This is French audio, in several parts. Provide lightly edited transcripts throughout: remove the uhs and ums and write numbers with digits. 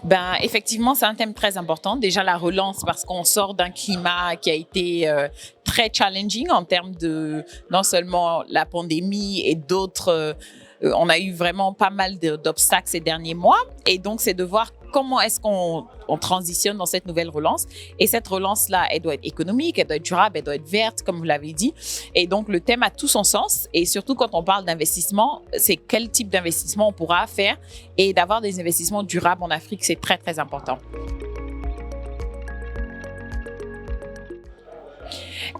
Ben, effectivement, c'est un thème très important. Déjà, la relance, parce qu'on sort d'un climat qui a été très challenging en termes de non seulement la pandémie et d'autres. On a eu vraiment pas mal d'obstacles ces derniers mois. Et donc, c'est de voir comment est-ce qu'on transitionne dans cette nouvelle relance. Et cette relance-là, elle doit être économique, elle doit être durable, elle doit être verte, comme vous l'avez dit. Et donc, le thème a tout son sens. Et surtout, quand on parle d'investissement, c'est quel type d'investissement on pourra faire. Et d'avoir des investissements durables en Afrique, c'est très, très important.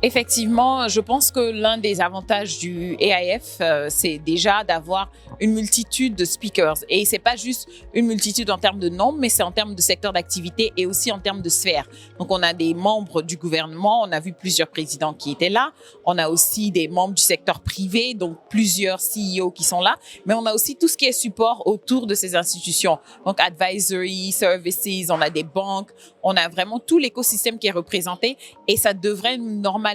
Effectivement, je pense que l'un des avantages du AIF, c'est déjà d'avoir une multitude de speakers. Et c'est pas juste une multitude en termes de nombre, mais c'est en termes de secteur d'activité et aussi en termes de sphère. Donc, on a des membres du gouvernement, on a vu plusieurs présidents qui étaient là. On a aussi des membres du secteur privé, donc plusieurs CEO qui sont là. Mais on a aussi tout ce qui est support autour de ces institutions. Donc, advisory, services, on a des banques, on a vraiment tout l'écosystème qui est représenté et ça devrait normalement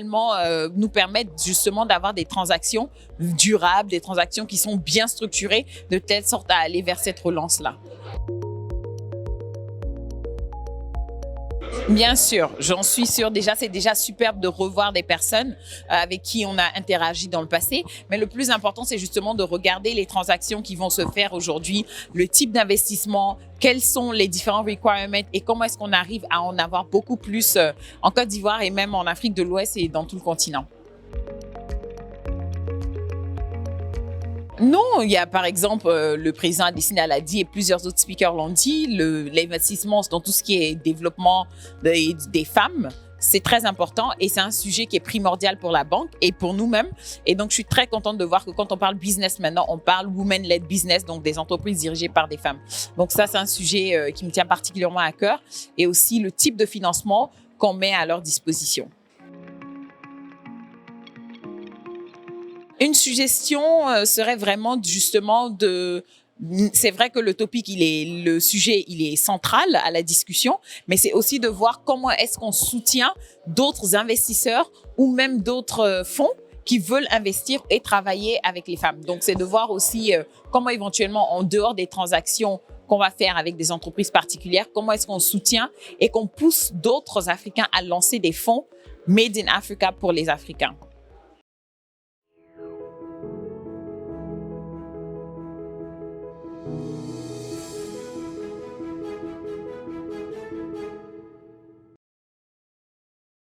nous permettre justement d'avoir des transactions durables, des transactions qui sont bien structurées de telle sorte à aller vers cette relance-là. Bien sûr, j'en suis sûre. Déjà, c'est déjà superbe de revoir des personnes avec qui on a interagi dans le passé. Mais le plus important, c'est justement de regarder les transactions qui vont se faire aujourd'hui, le type d'investissement, quels sont les différents requirements et comment est-ce qu'on arrive à en avoir beaucoup plus en Côte d'Ivoire et même en Afrique de l'Ouest et dans tout le continent. Non, il y a par exemple le président Adesina l'a dit et plusieurs autres speakers l'ont dit, l'investissement dans tout ce qui est développement des femmes, c'est très important et c'est un sujet qui est primordial pour la banque et pour nous-mêmes. Et donc, je suis très contente de voir que quand on parle business maintenant, on parle women-led business, donc des entreprises dirigées par des femmes. Donc ça, c'est un sujet qui me tient particulièrement à cœur et aussi le type de financement qu'on met à leur disposition. Une suggestion serait vraiment justement c'est vrai que le sujet, il est central à la discussion, mais c'est aussi de voir comment est-ce qu'on soutient d'autres investisseurs ou même d'autres fonds qui veulent investir et travailler avec les femmes. Donc, c'est de voir aussi comment éventuellement, en dehors des transactions qu'on va faire avec des entreprises particulières, comment est-ce qu'on soutient et qu'on pousse d'autres Africains à lancer des fonds Made in Africa pour les Africains.